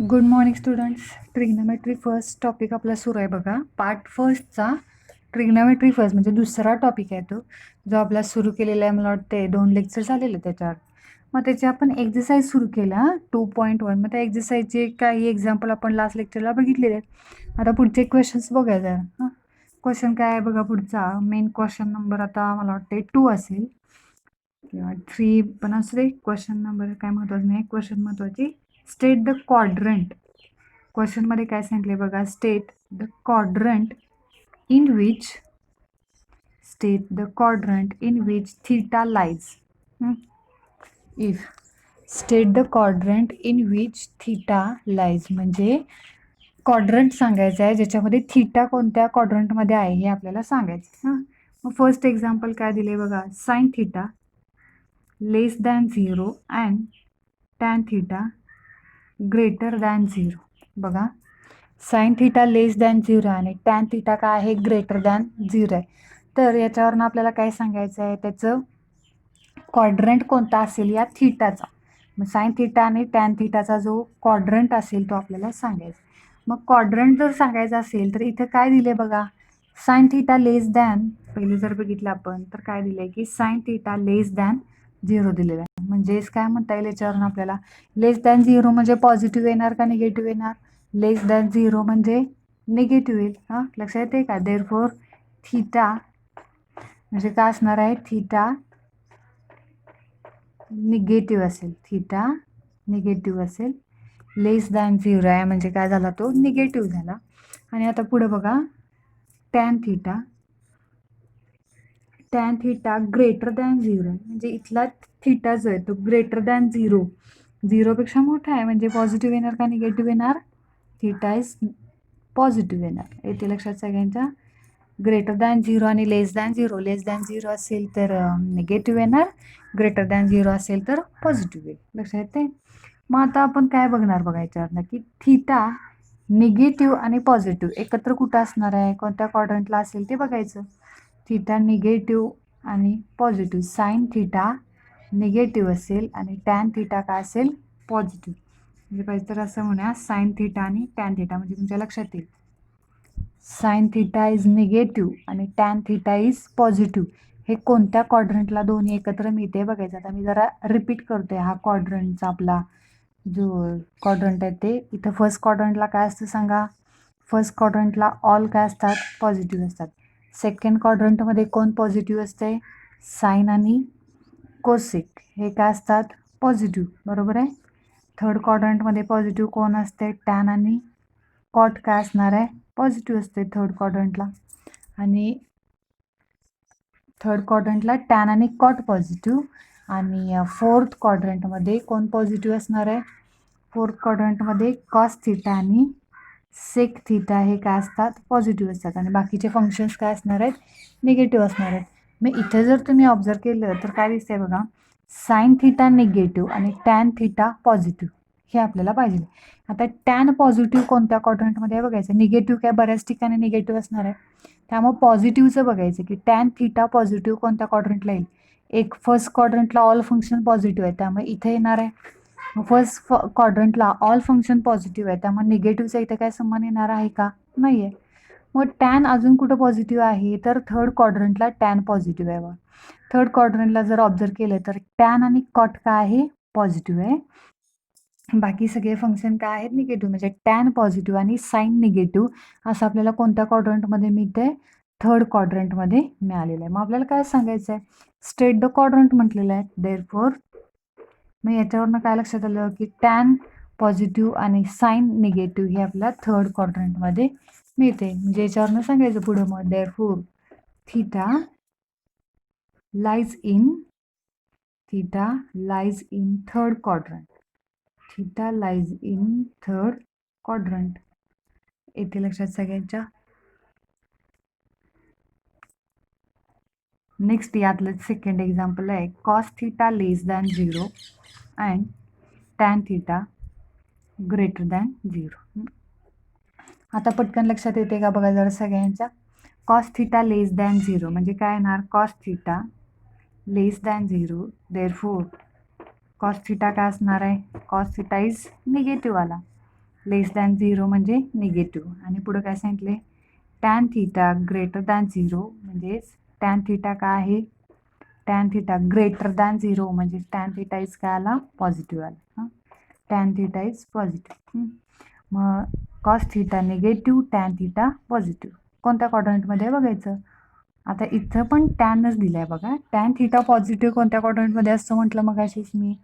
Good morning students. Trigonometry first topic आपला सुरू आहे बघा. पार्ट फर्स्टचा ट्रिग्नोमेट्री फर्स्ट म्हणजे दुसरा टॉपिक आहे तो, जो आपला सुरू केलेला आहे. मला वाटते 2 लेक्चर झालेले त्याच्यावर. मग त्याची आपण एक्झरसाईज सुरू केला 2.1. मग त्या एक्झरसाईजचे काही एक्झाम्पल आपण लास्ट लेक्चरला बघितलेले आहेत. आता पुढचे क्वेश्चन्स बघूया जरा. हां, क्वेश्चन काय आहे बघा पुढचा. मेन क्वेश्चन नंबर आता मला वाटते 2 असेल किंवा 3 पण असू दे. क्वेश्चन नंबर काय महत्त्वाचं नाही, क्वेश्चन महत्त्वाची. State the quadrant. क्वेश्चनमध्ये काय सांगितले बघा. State the quadrant in which theta lies. If state the quadrant in which theta lies म्हणजे क्वाड्रंट सांगायचं आहे ज्याच्यामध्ये थीटा कोणत्या क्वाड्रंटमध्ये आहे हे आपल्याला सांगायचं. हां, मग फर्स्ट एक्झाम्पल काय दिले बघा. Sine theta less than 0 and tan theta greater than 0. बघा, साइन थीटा लेस दॅन 0 आणि टॅन थीटा काय आहे, ग्रेटर दॅन 0 आहे. तर याच्यावरनं आपल्याला काय सांगायचं आहे, त्याचं क्वाड्रंट कोणता असेल या थीटाचा. मग साइन थीटा आणि टॅन थीटाचा जो क्वाड्रंट असेल तो आपल्याला सांगायचा. मग क्वाड्रंट जर सांगायचा असेल तर इथं काय दिले बघा. साइन थीटा लेस दॅन, पहिले जर बघितलं आपण तर काय दिलं आहे की साइन थीटा लेस दॅन 0 दिलेलं आहे. म्हणजेच काय म्हणता येईल याच्यावरून आपल्याला, लेस दॅन 0 म्हणजे पॉझिटिव्ह येणार का निगेटिव्ह येणार. लेस दॅन 0 म्हणजे निगेटिव्ह येईल. हां, लक्षात येते का. देअरफॉर थीटा म्हणजे काय असणार आहे, थीटा निगेटिव्ह असेल. थीटा निगेटिव्ह असेल. लेस दॅन 0 आहे म्हणजे काय झाला, तो निगेटिव्ह झाला. आणि आता पुढे बघा, टॅन थीटा ग्रेटर दॅन 0 आहे म्हणजे इथला थीटा जो आहे तो ग्रेटर दॅन 0 पेक्षा मोठा आहे म्हणजे पॉझिटिव्ह येणार का निगेटिव्ह येणार. थीटा इज पॉझिटिव्ह येणार. येते लक्षात सगळ्यांच्या. ग्रेटर दॅन 0 आणि लेस दॅन 0. लेस दॅन 0 असेल तर निगेटिव्ह येणार, ग्रेटर दॅन 0 असेल तर पॉझिटिव्ह येईल. लक्षात येते. मग आता आपण काय बघणार बघा याच्यावरनं की थीटा निगेटिव्ह आणि पॉझिटिव्ह एकत्र कुठं असणार आहे, कोणत्या क्वाड्रंटला असेल ते बघायचं. थीटा निगेटिव्ह आणि पॉझिटिव्ह. साइन थीटा निगेटिव्ह असेल आणि टॅन थीटा काय असेल, पॉझिटिव्ह. म्हणजे पाहिजे तर असं म्हणूया, साइन थीटा आणि टॅन थीटा म्हणजे तुमच्या लक्षात येईल. साइन थीटा इज निगेटिव्ह आणि टॅन थीटा इज पॉझिटिव्ह. हे कोणत्या क्वाड्रंटला दोन्ही एकत्र मिळते बघायचं. आता मी जरा रिपीट करते. हा क्वाड्रंटचा आपला जो क्वाड्रंट आहे ते. इथं फर्स्ट क्वाड्रंटला काय असतं सांगा. फर्स्ट क्वाड्रंटला ऑल काय असतात, पॉझिटिव्ह असतात. सेकंड क्वाड्रंटमध्ये कोण पॉझिटिव्ह असते, साइन आणि कोसेक हे काय असतात, पॉझिटिव्ह. बरोबर आहे. थर्ड क्वाड्रंटमध्ये पॉझिटिव्ह कोण असते, टॅन आणि कॉट काय असणार आहे, पॉझिटिव्ह असते थर्ड क्वाड्रंटला. आणि थर्ड क्वाड्रंटला टॅन आणि कॉट पॉझिटिव्ह. आणि फोर्थ क्वाड्रंटमध्ये कोण पॉझिटिव्ह असणार आहे, फोर्थ क्वाड्रंटमध्ये कॉस थीटा आणि सेक थीटा हे काय असतात, पॉझिटिव्ह असतात. आणि बाकीचे फंक्शन्स काय असणार आहेत, निगेटिव्ह असणार आहेत. मग इथे जर तुम्ही ऑब्झर्व केलं तर काय दिसतंय बघा. साइन थीटा निगेटिव्ह आणि टॅन थीटा पॉझिटिव्ह हे आपल्याला पाहिजे. आता टॅन पॉझिटिव्ह कोणत्या क्वाड्रंटमध्ये आहे बघायचं. निगेटिव्ह काय बऱ्याच ठिकाणी निगेटिव्ह असणार आहे, त्यामुळे पॉझिटिव्हचं बघायचं की टॅन थीटा पॉझिटिव्ह कोणत्या क्वाड्रंटला येईल. एक फर्स्ट क्वाड्रंटला ऑल फंक्शन पॉझिटिव्ह आहे त्यामुळे इथे येणार आहे. फर्स्ट क्वाड्रंटला ऑल फंक्शन पॉझिटिव्ह आहे त्यामुळे निगेटिव्हचा इथे काय संबंध येणार आहे का, नाही आहे. मग टॅन अजून कुठं पॉझिटिव्ह आहे तर थर्ड क्वाड्रंटला टॅन पॉझिटिव्ह आहे. थर्ड क्वाड्रंटला जर ऑब्झर्व केलं तर टॅन आणि कॉट काय आहे, पॉझिटिव्ह आहे. बाकी सगळे फंक्शन काय आहेत, निगेटिव्ह. म्हणजे टॅन पॉझिटिव्ह आणि साइन निगेटिव्ह असं आपल्याला कोणत्या क्वाड्रंटमध्ये मिळते, थर्ड क्वाड्रंटमध्ये मिळालेलं आहे. मग आपल्याला काय सांगायचं आहे, स्टेट द क्वाड्रंट म्हटलेलं आहे. देअरफॉर मग याच्यावरनं काय लक्षात आलं की टॅन पॉझिटिव्ह आणि साइन निगेटिव्ह हे आपल्याला थर्ड क्वाड्रंटमध्ये मिळते. म्हणजे याच्यावरनं सांगायचं पुढं मग therefore theta lies in third quadrant. Theta lies in third quadrant. येथे लक्षात सगळ्यांच्या. नेक्स्ट यातलं सेकंड एक्झाम्पल आहे. Cos theta less than 0 and tan theta greater than 0. आता पटकन लक्षात येते का बघा जरा सगळ्यांच्या. कॉस थीटा लेस दॅन 0 म्हणजे काय येणार, cos theta less than 0. Therefore cos theta काय असणार आहे, कॉस थीटा इज निगेटिव्ह आला. लेस दॅन 0 म्हणजे निगेटिव्ह. आणि पुढं काय सांगितले, टॅन थिटा ग्रेटर दॅन 0 म्हणजेच टॅन थिटा काय आहे, टॅन थिटा ग्रेटर दॅन 0 म्हणजे टॅन थिटा इज काय आला, पॉझिटिव्ह आला. Tan theta is positive. मग cos theta negative, tan theta positive. कोणत्या क्वाड्रंटमध्ये बघायचं. आता इथं पण टॅनच दिलाय बघा. टॅन थिटा पॉझिटिव्ह कोणत्या क्वाड्रंटमध्ये असतं म्हटलं मग अशीच मी,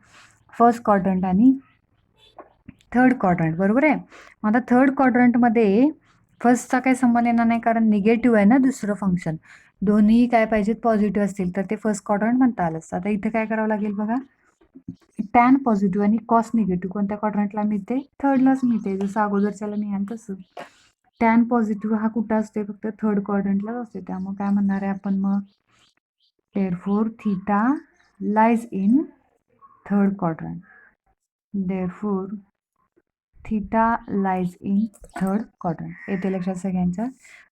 फर्स्ट क्वाड्रंट आणि थर्ड क्वाड्रंट, बरोबर आहे. मग आता थर्ड क्वाड्रंटमध्ये फर्स्टचा काही संबंध येणार नाही कारण निगेटिव्ह आहे ना दुसरं फंक्शन. दोन्ही काय पाहिजेत, पॉझिटिव्ह असतील तर ते फर्स्ट क्वाड्रंट म्हणता आलं असतं. आता इथं काय करावं लागेल बघा, टॅन पॉझिटिव्ह आणि कॉस निगेटिव्ह कोणत्या क्वाड्रंटला मिळते, थर्डलाच मिळते. जसं अगोदरच्याला मिळाल तसं टॅन पॉझिटिव्ह हा कुठं असते, फक्त थर्ड क्वाड्रंटलाच असते. त्यामुळे काय म्हणणार आहे आपण मग, therefore theta lies in third quadrant. Therefore theta lies in third quadrant. येते लक्षात सगळ्यांच्या.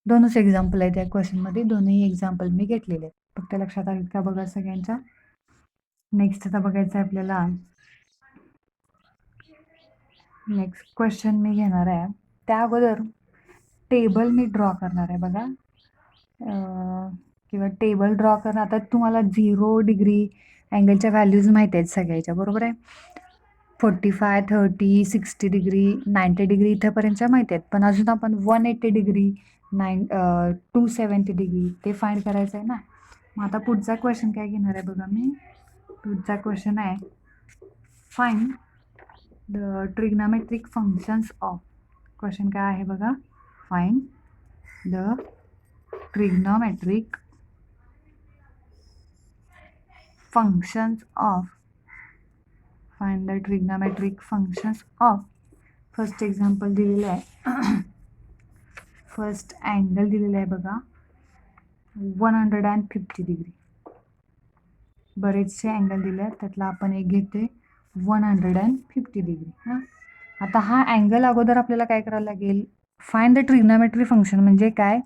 दोनच एक्झाम्पल आहेत या क्वेश्चनमध्ये, दोन्ही एक्झाम्पल मी घेतलेले आहेत. फक्त लक्षात आहेत का बघा सगळ्यांच्या. नेक्स्ट आता बघायचं आहे आपल्याला, नेक्स्ट क्वेश्चन मी घेणार आहे. त्या अगोदर टेबल मी ड्रॉ करणार आहे बघा, किंवा टेबल ड्रॉ करणं. आता तुम्हाला 0 डिग्री अँगलच्या व्हॅल्यूज माहिती आहेत सगळ्याच्या, बरोबर आहे. 45, 30, 60 डिग्री, 90 डिग्री इथंपर्यंतच्या माहिती आहेत. पण अजून आपण 180 डिग्री, 270 डिग्री ते फाइंड करायचं आहे ना. मग आता पुढचा क्वेश्चन काय घेणार आहे बघा मी. पुढचा क्वेश्चन आहे, find the trigonometric functions of. Question काय आहे बघा, find the trigonometric functions of, find the trigonometric functions of. First example दिलेलं आहे, फर्स्ट अँगल दिलेलं आहे बघा 150 डिग्री. बरेचसे अँगल दिले आहेत, त्यातला आपण एक घेते 150 डिग्री. हां, आता हा अँगल अगोदर आपल्याला काय करावं लागेल, फाइंड द ट्रिग्नोमेट्री फंक्शन म्हणजे काय,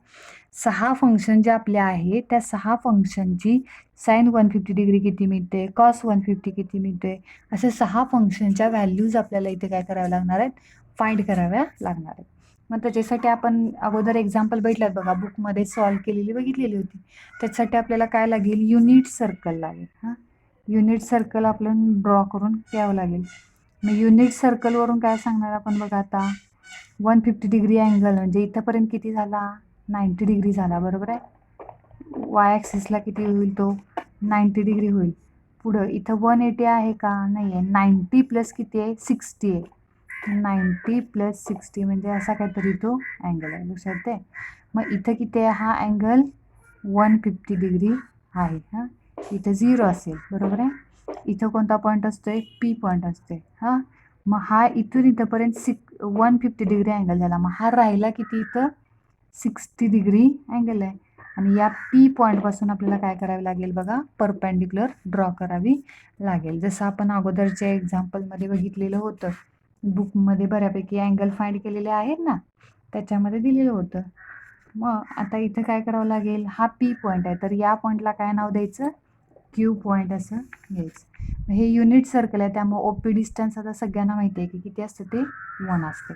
6 फंक्शन जे आपले आहे त्या 6 फंक्शनची साइन 150 डिग्री किती मिळते, कॉस 150 किती मिळते, असे 6 फंक्शनच्या व्हॅल्यूज आपल्याला इथे काय कराव्या लागणार आहेत, फाइंड कराव्या लागणार आहेत. मग त्याच्यासाठी आपण अगोदर एक्झाम्पल बघितल्यात बघा, बुकमध्ये सॉल्व केलेली बघितलेली होती. त्याच्यासाठी आपल्याला काय लागेल, युनिट सर्कल लागेल. हां, युनिट सर्कल आपल्याला ड्रॉ करून घ्यावं लागेल. मग युनिट सर्कलवरून काय सांगणार आपण बघा, आता 150 डिग्री अँगल म्हणजे इथंपर्यंत किती झाला, 90 डिग्री झाला, बरोबर आहे. वाय ॲक्सिसला किती होईल, तो 90 डिग्री होईल. पुढं इथं 180 आहे का, नाही आहे. 90 प्लस किती आहे, 60 आहे. 90 प्लस 60 म्हणजे असा काहीतरी तो अँगल आहे, लक्षात आहे. मग इथं किती आहे, हा अँगल 150 डिग्री आहे. हां, इथं 0 असेल, बरोबर आहे. इथं कोणता पॉईंट असतोय, पी पॉईंट असतोय. हां, मग हा इथून इथंपर्यंत 150 डिग्री अँगल झाला. मग हा राहिला किती, इथं 60 डिग्री अँगल आहे. आणि या पी पॉईंटपासून आपल्याला काय करावे लागेल बघा, परपेंडिक्युलर ड्रॉ करावी लागेल. जसं आपण अगोदरच्या एक्झाम्पलमध्ये बघितलेलं होतं, बुकमध्ये बऱ्यापैकी अँगल फाइंड केलेले आहेत ना, त्याच्यामध्ये दिलेलं होतं. मग आता इथं काय करावं लागेल, हा पी पॉईंट आहे, तर या पॉईंटला काय नाव द्यायचं, क्यू पॉईंट असं घ्यायचं. हे युनिट सर्कल आहे, त्यामुळे ओपी डिस्टन्स आता सगळ्यांना माहिती आहे की किती असते, ते 1 असते,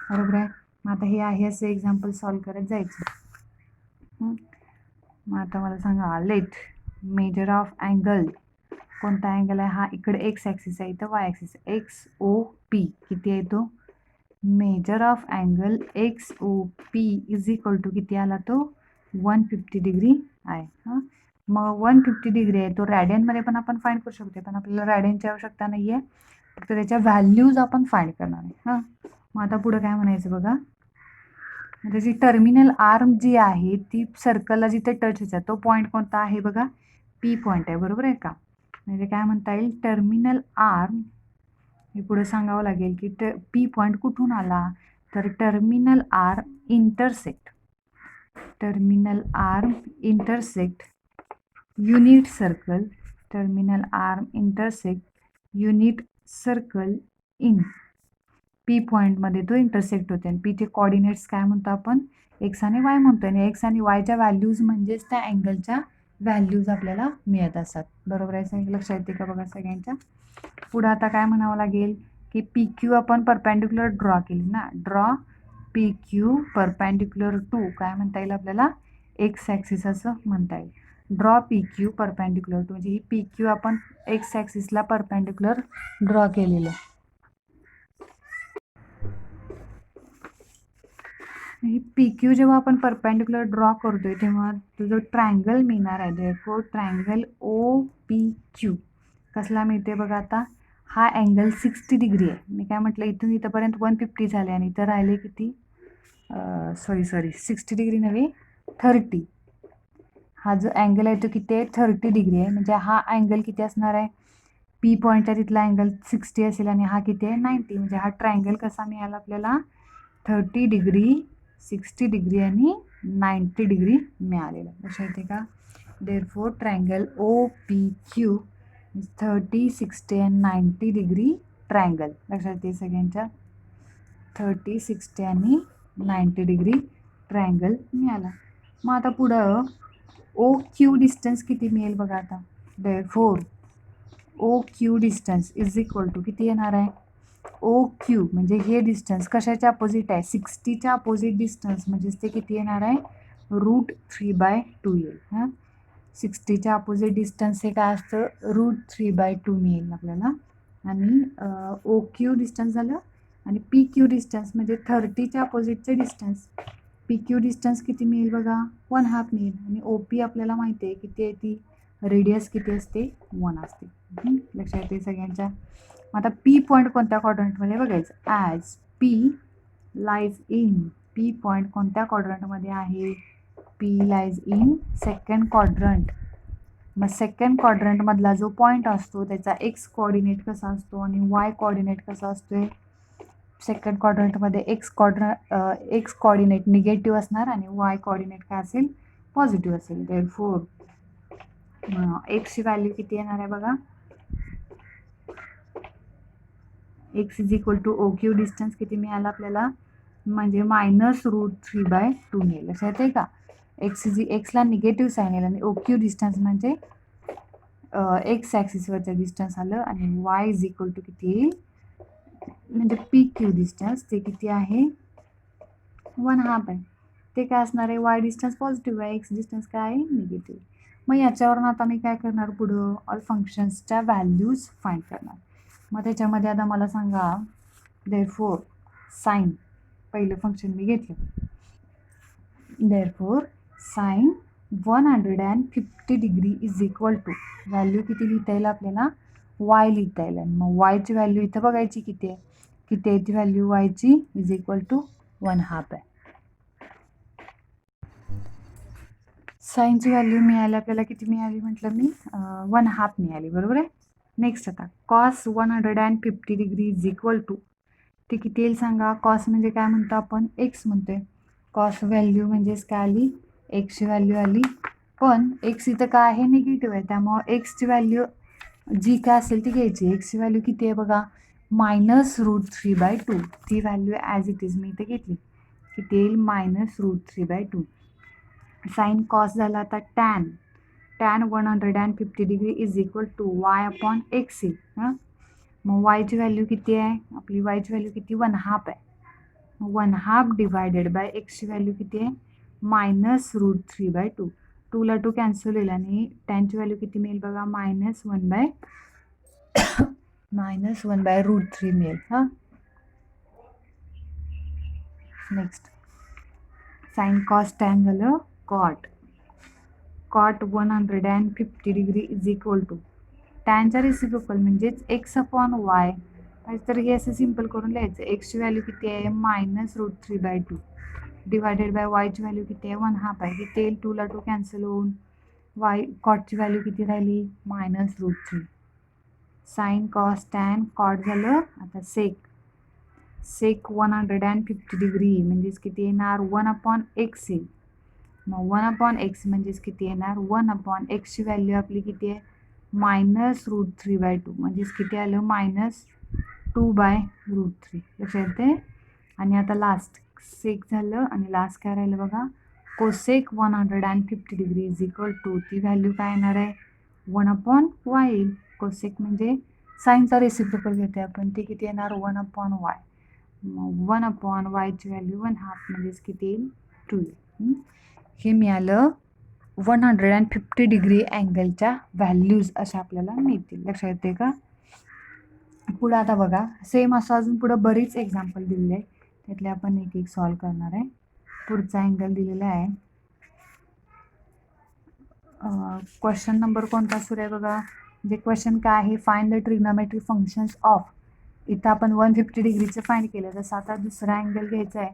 बरोबर आहे. मग आता हे आहे असं एक्झाम्पल सॉल्व करत जायचं. मग आता मला सांगा, लेट मेजर ऑफ अँगल, कोणता अँगल आहे हा, इकडे एक्स ॲक्सिस आहे, इथं Y axis, X O P किती आहे तो, measure of angle X O P is equal to किती आला तो, 150 डिग्री आहे. हां, मग 150 डिग्री आहे तो रॅडियनमध्ये पण आपण फाइंड करू शकतो, पण आपल्याला रॅडियनची आवश्यकता नाही आहे, फक्त त्याच्या व्हॅल्यूज आपण फाइंड करणार आहे. हां, मग आता पुढं काय म्हणायचं बघा, त्याची टर्मिनल आर्म जी आहे ती सर्कलला जिथे टच होते तो पॉईंट कोणता आहे बघा, पी पॉईंट आहे, बरोबर आहे का. म्हणजे काय म्हणता येईल, टर्मिनल आर्म, हे पुढे सांगावं लागेल की पी पॉईंट कुठून आला, तर terminal arm intersect, terminal arm intersect unit circle, terminal arm intersect unit circle in P पॉईंटमध्ये तो इंटरसेक्ट होते. आणि पीचे कॉर्डिनेट्स काय म्हणतो आपण, एक्स आणि वाय म्हणतो. आणि एक्स आणि वायच्या व्हॅल्यूज म्हणजेच त्या अँगलच्या व्हॅल्यूज आपल्याला मिळत असतात, बरोबर आहे. लक्षात येते का बघा सगळ्यांच्या. पुढं आता काय म्हणावं लागेल, की पी क्यू आपण परपॅन्डिक्युलर ड्रॉ केली ना, draw P Q perpendicular to काय म्हणता येईल आपल्याला, एक्स ॲक्सिस असं म्हणता येईल. Draw P Q perpendicular to म्हणजे ही पी क्यू आपण एक्स ॲक्सिसला परपॅन्डिक्युलर ड्रॉ केलेलं आहे. ही पी क्यू जेव्हा आपण परपॅन्डिक्युलर ड्रॉ करतोय तेव्हा तुझं ट्रायंगल मिळणार आहे. Therefore triangle O P Q कसला मिळते बघा आता, हा अँगल 60 डिग्री आहे. मी काय म्हटलं, इथून इथंपर्यंत 150 झाले आणि इथं राहिले किती, सॉरी 60 डिग्री नव्हे 30. हा जो अँगल आहे तो किती आहे, 30 डिग्री आहे. म्हणजे हा अँगल किती असणार आहे, पी पॉईंटच्या तिथला अँगल 60 असेल आणि हा किती आहे 90. म्हणजे हा ट्रायंगल कसा मिळाला आपल्याला, 30 डिग्री, 60 डिग्री आणि 90 डिग्री मिळालेला. लक्षात येते का. Therefore triangle O P Q 30, 60 and 90 degree triangle. लक्षात येते सगळ्यांच्या, 30, 60 आणि 90 डिग्री ट्रायंगल मिळाला. मग आता पुढं ओ क्यू डिस्टन्स किती मिळेल बघा आता. Therefore O Q distance is equal to किती येणार आहे, ओ क्यू म्हणजे हे डिस्टन्स कशाच्या अपोजिट आहे, 60च्या अपोजिट डिस्टन्स म्हणजेच ते किती येणार आहे, √3/2 येईल. हां, 60च्या अपोजिट डिस्टन्स हे काय असतं, √3/2 मिळेल आपल्याला. आणि ओ क्यू डिस्टन्स झालं आणि पी क्यू डिस्टन्स म्हणजे 30च्या अपोजिटचं डिस्टन्स. पी क्यू डिस्टन्स किती मिळेल बघा, 1/2 मिळेल. आणि ओ पी आपल्याला माहिती आहे किती आहे, ती रेडियस किती असते, 1 असते. लक्षात येते सगळ्यांच्या. आता पी पॉईंट कोणत्या क्वाड्रंटमध्ये बघायचं, as P lies in, P point कोणत्या क्वाड्रंटमध्ये आहे, P lies in second quadrant. मग सेकंड क्वाड्रंटमधला जो पॉईंट असतो त्याचा एक्स कोऑर्डिनेट कसा असतो आणि वाय कोऑर्डिनेट कसा असतो. सेकंड क्वाड्रंटमध्ये एक्स कोऑर्डिनेट निगेटिव्ह असणार आणि वाय कोऑर्डिनेट काय असेल, पॉझिटिव्ह असेल. देअरफॉर एक्सची व्हॅल्यू किती येणार आहे बघा, X is equal to O Q distance किती मिळाला आपल्याला, म्हणजे -√3/2 मिळेल. लक्षात येते का. एक्सला निगेटिव्ह साईन येईल आणि ओ क्यू डिस्टन्स म्हणजे एक्स ॲक्सिसवरचं डिस्टन्स आलं आणि वाय इज इक्वल टू किती येईल, म्हणजे पी क्यू डिस्टन्स ते किती आहे, 1/2 आहे. ते काय असणार आहे, वाय डिस्टन्स पॉझिटिव्ह आहे, एक्स डिस्टन्स काय आहे, निगेटिव्ह. मग याच्यावरून आता मी काय करणार, पुढं ऑल फंक्शन्सच्या व्हॅल्यूज फाइंड करणार. मग त्याच्यामध्ये आता मला सांगा, देअरफॉर साईन, पहिलं फंक्शन मी घेतलं. Therefore sine 150 degree is equal to, value किती लिहिता येईल आपल्याला, वाय लिहिता येईल. आणि मग वायची व्हॅल्यू इथं बघायची किती आहे, किती आहे ती व्हॅल्यू वायची, इज इक्वल टू 1/2 आहे. साईनची व्हॅल्यू मिळाली आपल्याला, किती मिळाली म्हटलं मी, 1/2 मिळाली, बरोबर आहे. नेक्स्ट आता cos 150 degree is equal to, ते किती येईल सांगा. कॉस म्हणजे काय म्हणतो आपण, एक्स म्हणतोय. कॉस व्हॅल्यू म्हणजेच काय आली, एक्सची व्हॅल्यू आली. पण एक्स इथं काय आहे, निगेटिव्ह आहे. त्यामुळं एक्सची व्हॅल्यू जी काय असेल ती घ्यायची. एक्सची व्हॅल्यू किती आहे बघा, -√3/2. ती व्हॅल्यू ॲज इट इज मी इथे घेतली. किती येईल, -√3/2. साईन कॉस झाला आता tan 150 degree is equal to y/x येईल. हां, मग वायची व्हॅल्यू किती आहे आपली, वायची व्हॅल्यू किती, 1/2 आहे. 1/2 डिवायडेड बाय एक्सची व्हॅल्यू किती आहे, -√3/2. 2 ला 2 कॅन्सल होईल आणि टॅनची व्हॅल्यू किती मिळेल बघा, -1/√3 मिळेल. हां, नेक्स्ट साईन कॉस टॅन झालं cot 150 degree is equal to टॅनच्या रेसिप्रोकल म्हणजेच x/y. तर हे असं सिम्पल करून लिहायचं. एक्सची व्हॅल्यू किती आहे, -√3/2 डिवायडेड बाय वायची व्हॅल्यू किती आहे, 1/2 आहे. किती येईल, 2 ला 2 कॅन्सल होऊन वाय कॉटची व्हॅल्यू किती राहिली, -√3. साईन कॉस टॅन कॉट झालं. आता सेक 150 डिग्री म्हणजेच किती येणार, 1/x येईल. मग 1/x म्हणजेच किती येणार, 1/xची व्हॅल्यू आपली किती आहे, -√3/2 म्हणजेच किती आलं, -2/√3. लक्षात येते. आणि आता लास्ट सेक झालं आणि लास्ट काय राहिलं बघा, cosec 150 degree is equal to, ती व्हॅल्यू काय येणार आहे, 1/y येईल. कोसेक म्हणजे साईनचा रेसिप्रोकल घेते आपण, ते किती येणार 1/y. मग 1/yची व्हॅल्यू 1/2 म्हणजेच किती येईल 2 येईल. हे मिळालं 150 डिग्री अँगलच्या व्हॅल्यूज अशा आपल्याला मिळतील. लक्षात येते का? पुढं आता बघा, सेम असं अजून पुढं बरीच एक्झाम्पल दिलेले आहे, त्यातले आपण एक एक सॉल्व करणार आहे. पुढचा अँगल दिलेला आहे. क्वेश्चन नंबर कोणता सुरू आहे बघा. जे क्वेश्चन काय आहे, find the trigonometric functions of. इथं आपण 150 डिग्रीचं फाइंड केलं. जसं आता दुसरा अँगल घ्यायचा आहे.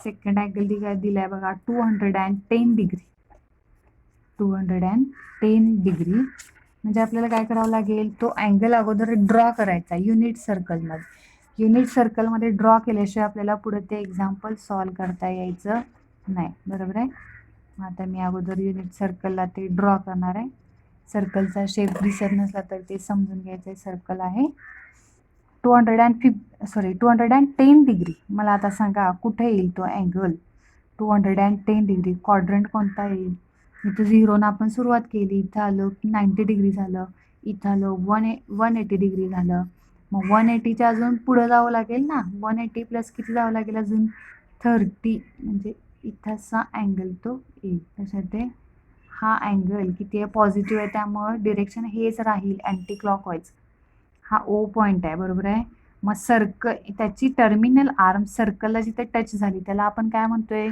सेकंड अँगल दिला आहे बघा 210 डिग्री. 210 डिग्री म्हणजे आपल्याला काय करावं लागेल, तो अँगल अगोदर ड्रॉ करायचा युनिट सर्कलमध्ये. युनिट सर्कलमध्ये ड्रॉ केल्याशिवाय आपल्याला पुढे ते एक्झाम्पल सॉल्व करता यायचं नाही. बरोबर आहे. आता मी अगोदर युनिट सर्कलला ते ड्रॉ करणार आहे. सर्कलचा शेप दिसत नसला तर ते समजून घ्यायचं आहे. सर्कल आहे 210 डिग्री. मला आता सांगा कुठे येईल तो अँगल 210 डिग्री. क्वाड्रंट कोणता येईल? इथं 0 आपण सुरुवात केली, इथं आलो 90 डिग्री झालं, इथं आलो 180 डिग्री झालं. मग 180च्या अजून पुढं जावं लागेल ना. 180 प्लस किती जावं लागेल अजून 30, म्हणजे इथंचा अँगल तो येईल. त्याच्यात हा अँगल किती आहे, पॉझिटिव्ह आहे, त्यामुळं डिरेक्शन हेच राहील अँटी क्लॉकवाईज. हा ओ पॉईंट आहे. बरोबर आहे. मग त्याची टर्मिनल आर्म सर्कलला जिथे टच झाली त्याला आपण काय म्हणतोय,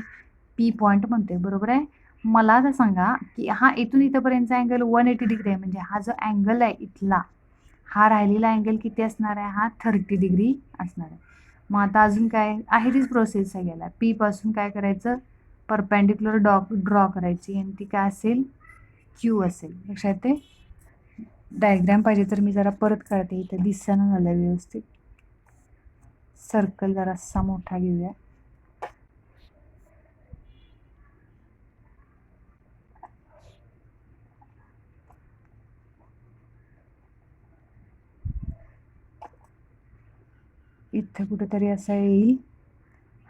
पी पॉईंट म्हणतोय. बरोबर आहे. मला आता सांगा की हा इथून इथंपर्यंतचा अँगल 180 डिग्री आहे, म्हणजे हा जो अँगल आहे इथला, हा राहिलेला अँगल किती असणार आहे, हा 30 डिग्री असणार आहे. मग आता अजून काय आहे, तीच प्रोसेस सगळ्याला. पी पासून काय करायचं, परपेंडिक्युलर ड्रॉ करायची, आणि ती काय असेल, क्यू असेल. लक्षात येते. डायग्राम पाहिजे तर मी जरा परत काढते, इथं दिसणं झालं व्यवस्थित. सर्कल जरासा मोठा घेऊया. इथं कुठेतरी असा येईल.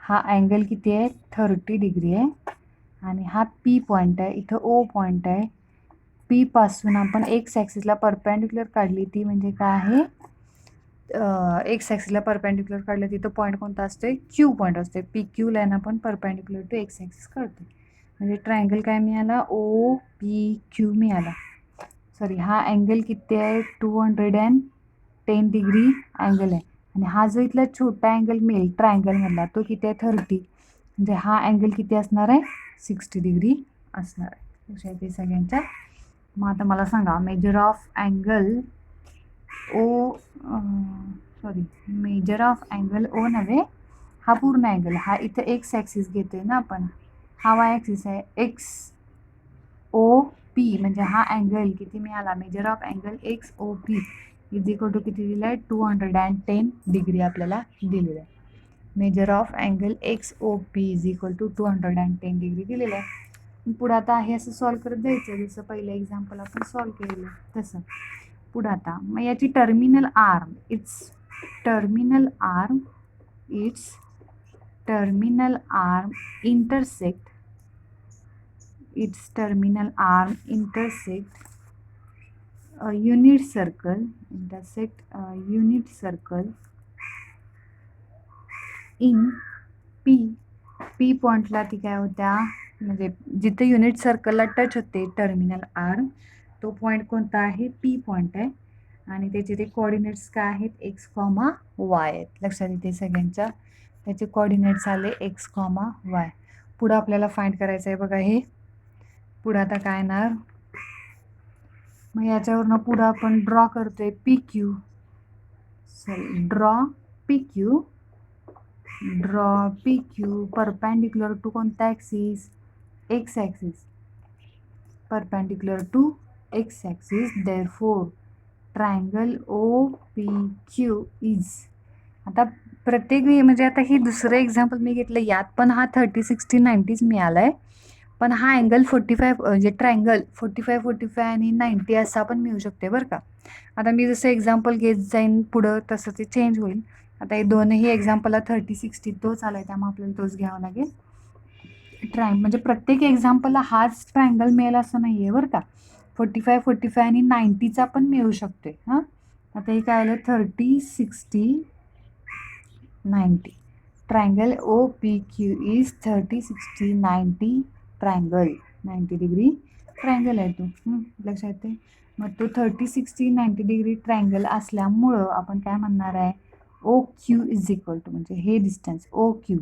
हा अँगल किती आहे, 30 डिग्री आहे, आणि हा पी पॉईंट आहे. इथं ओ पॉईंट आहे. पी पासून आपण एक्स ॲक्सिसला परपेंडिक्युलर काढली, ती म्हणजे काय आहे, एक्स ॲक्सिसला परपेंडिक्युलर काढलं तिथं पॉईंट कोणता असतोय, क्यू पॉईंट असतोय. पी क्यू लाईन आपण परपेंडिक्युलर टू एक्स ॲक्सिस काढतो. म्हणजे ट्रायंगल काय मिळाला, ओ पी क्यू मिळाला. सॉरी, हा अँगल किती आहे, 210 डिग्री अँगल आहे. आणि हा जो इथला छोटा अँगल मिळेल ट्रायंगलमधला, तो किती आहे, 30. म्हणजे हा अँगल किती असणार आहे, 60 डिग्री असणार आहे. लक्षात येते सगळ्यांच्या. मग आता मला सांगा, measure of angle measure of angle ओ नव्हे, हा पूर्ण अँगल. हा इथं एक्स ॲक्सिस घेतोय ना आपण, हा वाय ॲक्सिस आहे. एक्स ओ पी म्हणजे हा अँगल किती मिळाला, measure of angle X O P is equal to किती दिलं आहे, 210 डिग्री आपल्याला दिलेलं आहे. Measure of angle X O P is equal to 210 degree दिलेलं आहे. पुढं आता हे असं सॉल्व करत जायचं, जसं पहिलं एक्झाम्पल आपण सॉल्व केलेलं तसं. पुढं आता मग याची terminal arm intersect unit circle in P पॉईंटला ती काय होत्या, म्हणजे जिथे युनिट सर्कलला टच होते टर्मिनल आर्म, तो पॉईंट कोणता आहे, पी पॉईंट आहे. आणि त्याचे ते कोऑर्डिनेट्स काय आहेत, एक्स कॉमा वाय आहेत. लक्षात येते सगळ्यांच्या. त्याचे कोऑर्डिनेट्स आले एक्स कॉमा वाय. पुढं आपल्याला फाइंड करायचं आहे बघा हे. पुढं आता काय येणार, मग याच्यावरनं पुढं आपण ड्रॉ करतोय पी क्यू परपेंडिक्युलर टू कोणता axis, X axis. Perpendicular to X axis, therefore triangle O P Q is. आता प्रत्येक म्हणजे आता ही दुसरं एक्झाम्पल मी घेतलं, यात पण हा 30, 60, 90 मिळाला आहे. पण हा अँगल 45 म्हणजे ट्रायंगल 45 आणि 90 असा पण मिळू शकते बरं का. आता मी जसं एक्झाम्पल घेत जाईन पुढं तसं ते चेंज होईल. आता हे दोनही एक्झाम्पलला 30, 60 तोच आला आहे, त्यामुळे आपल्याला तोच घ्यावा लागेल. म्हणजे प्रत्येक एक्झाम्पलला हाच ट्रायंगल मिळेल असं नाही आहे बरं का. 45 आणि 90चा पण मिळू शकते. हां, आता हे काय आलं 30, 60, 90. Triangle OPQ is 30, 60, 90 triangle. 90 degree triangle आहे तो. लक्षात येते. मग तो 30, 60, 90 डिग्री ट्रायंगल असल्यामुळं आपण काय म्हणणार आहे, OQ इज इक्वल टू, म्हणजे हे डिस्टन्स OQ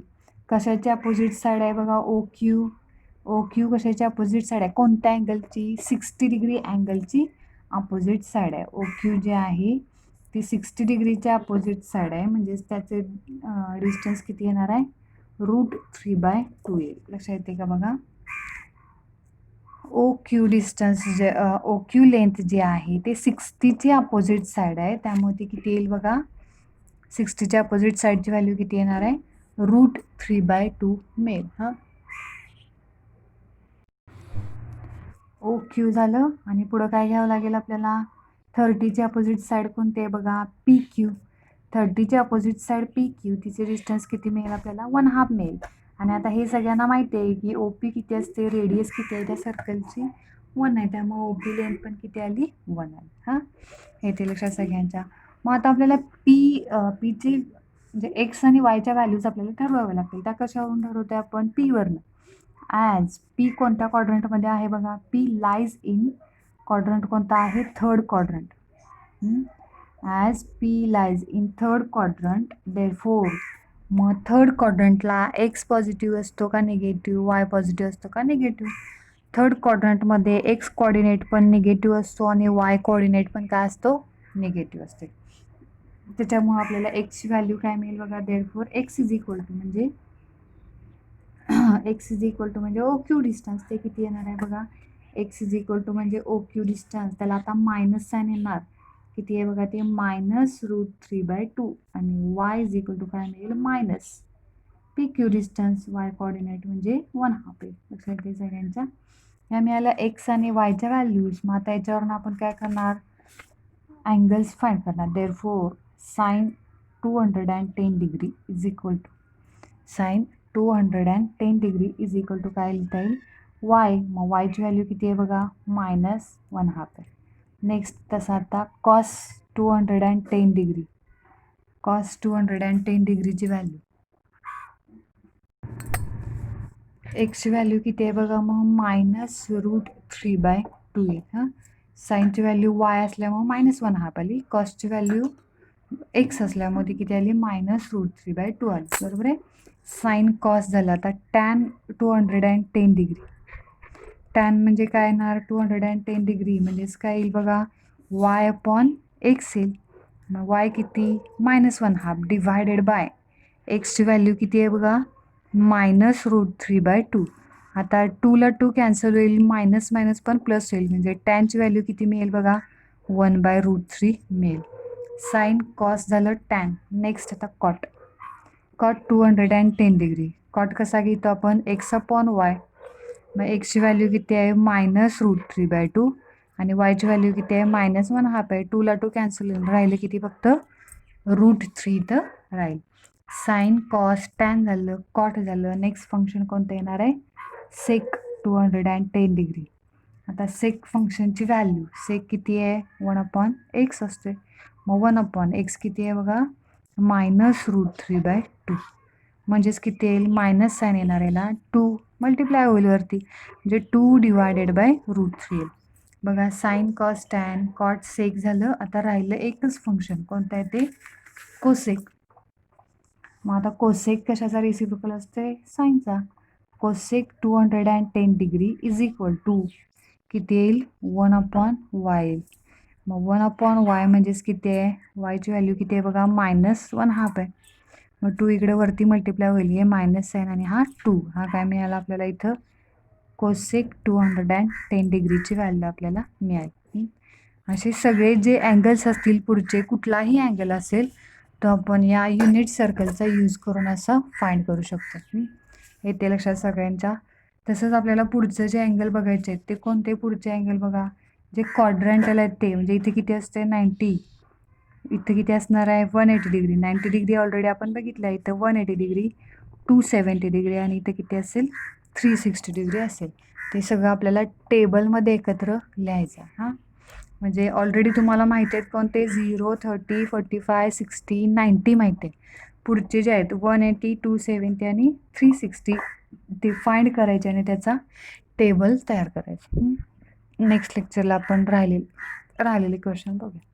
कशाची अपोजिट साईड आहे बघा. OQ कशाची अपोजिट साईड आहे, कोणत्या अँगलची, 60 डिग्री अँगलची अपोजिट साईड आहे. OQ जे आहे ती 60 डिग्रीच्या अपोजिट साईड आहे, म्हणजेच त्याचे डिस्टन्स किती येणार आहे, √3/2 येईल. लक्षात येते का बघा. OQ डिस्टन्स जे OQ लेंथ जे आहे ते 60ची अपोजिट साईड आहे, त्यामुळे ते किती येईल बघा, 60च्या अपोजिट साईडची व्हॅल्यू किती येणार आहे, √3/2 मिळेल. हां, OQ झालं. आणि पुढं काय घ्यावं लागेल आपल्याला, 30ची अपोजिट साईड कोणती आहे बघा, PQ. 30ची अपोजिट साईड PQ, तिचे डिस्टन्स किती मिळेल आपल्याला, 1/2 मिळेल. आणि आता हे सगळ्यांना माहिती आहे की OP किती असते, रेडियस किती आहे त्या सर्कलची, 1 आहे, त्यामुळे OP लेंथ पण किती आली, 1 आली. हां, हे ते लक्षात सगळ्यांच्या. मग आता आपल्याला पीची म्हणजे एक्स आणि वायच्या व्हॅल्यूज आपल्याला ठरवाव्या लागतील. त्या कशावरून ठरवतो आपण, Pवरनं. ॲज P कोणत्या क्वाड्रंटमध्ये आहे बघा, P लाईज इन क्वाड्रंट कोणता आहे, third quadrant. As P lies in third quadrant, therefore मग थर्ड क्वाड्रंटला एक्स पॉझिटिव्ह असतो का निगेटिव्ह, वाय पॉझिटिव्ह असतो का निगेटिव्ह. थर्ड क्वाड्रंटमध्ये एक्स कोऑर्डिनेट पण निगेटिव्ह असतो आणि वाय कोऑर्डिनेट पण काय असतो, निगेटिव्ह असते. त्याच्यामुळे आपल्याला एक्सची व्हॅल्यू काय मिळेल बघा, therefore X is equal to म्हणजे एक्स इज इक्वल टू म्हणजे OQ डिस्टन्स, ते किती येणार आहे बघा, एक्स इज इक्वल टू म्हणजे OQ डिस्टन्स, त्याला आता मायनस साइन येणार, किती आहे बघा ते -√3/2. आणि वाय इज इक्वल टू काय मिळेल, minus PQ distance, Y coordinate म्हणजे 1/2 आहे. लक्षात येते सगळ्यांच्या. ह्या मिळाल्या एक्स आणि वायच्या व्हॅल्यूज. मग आता याच्यावरून आपण काय करणार, अँगल्स फाइंड करणार. Therefore sine 210 degree is equal to sine 210 degree is equal to काय लिहिता येईल, वाय. मग वायची व्हॅल्यू किती आहे बघा, -1/2 आहे. नेक्स्ट तसा आता cos 210 degree, cos 210 डिग्रीची value, एक्सची value किती आहे बघा, मग -√3/2 येईल. हां, साईनची व्हॅल्यू वाय असल्यामुळे -1/2 आली, कॉसची व्हॅल्यू एक्स असल्यामुळे ती किती आली, -√3/2 आली. बरोबर आहे. साइन कॉस झाला. आता टॅन 210 डिग्री, टॅन म्हणजे काय येणार, 210 डिग्री म्हणजेच काय येईल बघा, y/x येईल. मग वाय किती, -1/2 डिवायडेड बाय एक्सची व्हॅल्यू किती आहे बघा, -√3/2. आता 2ला 2 कॅन्सल होईल, मायनस मायनस पण प्लस होईल, म्हणजे टॅनची व्हॅल्यू किती मिळेल बघा, 1/√3 मिळेल. साइन कॉस झालं टॅन. नेक्स्ट आता कॉट, कॉट 210 डिग्री, कॉट कसा घेतो आपण, x/y. मग एक्सची व्हॅल्यू किती आहे, -√3/2 आणि वायची व्हॅल्यू किती आहे, -1/2 आहे. 2ला 2 कॅन्सल होईल, राहिलं किती फक्त √3 तर राहील. साइन कॉस टॅन झालं, कॉट झालं. नेक्स्ट फंक्शन कोणतं येणार आहे, सेक 210 डिग्री. आता सेक फंक्शनची व्हॅल्यू, सेक किती आहे, 1/x असते. मग 1/x किती आहे बघा, -√3/2 म्हणजेच किती येईल, मायनस साईन येणार याला, 2 मल्टिप्लाय होईल वरती, म्हणजे 2 डिवायडेड बाय √3 येईल. बघा sine cos tan cot sec झालं. आता राहिलं एकच फंक्शन, कोणतं आहे ते, कोसेक. मग आता कोसेक कशाचा रेसिप्रोकल असते, साईनचा. Cosec 210 degree is equal to किती येईल, 1/y येईल. मग 1/y म्हणजेच किती आहे, वायची व्हॅल्यू किती आहे बघा, -1/2 आहे. मग 2 इकडे वरती मल्टिप्लाय होईल, हे मायनस साईन आणि हा 2, हा काय मिळाला आपल्याला इथं, कोसेक 210 डिग्रीची व्हॅल्यू आपल्याला मिळाली. असे सगळे जे अँगल्स असतील पुढचे, कुठलाही अँगल असेल तो आपण या युनिट सर्कलचा यूज करून असं फाइंड करू शकतो. हे ते लक्षात सगळ्यांच्या. तसंच आपल्याला पुढचं जे अँगल बघायचे आहेत ते कोणते पुढचे अँगल बघा, जे क्वाड्रंटल आहेत ते, म्हणजे इथे किती असते 90, इथं किती असणार आहे 180 डिग्री. 90 डिग्री ऑलरेडी आपण बघितलं आहे, इथं 180 डिग्री, 270 डिग्री आणि इथं किती असेल 360 डिग्री असेल. ते सगळं आपल्याला टेबलमध्ये एकत्र लिहायचं. हां, म्हणजे ऑलरेडी तुम्हाला माहिती आहेत कोणते 0, 30, 45, 60, 90 माहिती आहे. पुढचे जे आहेत 180, 270 आणि 360 ते फाइंड करायचे आणि त्याचा टेबल तयार करायचा. नेक्स्ट लेक्चरला आपण राहिलेले क्वेश्चन बघूया.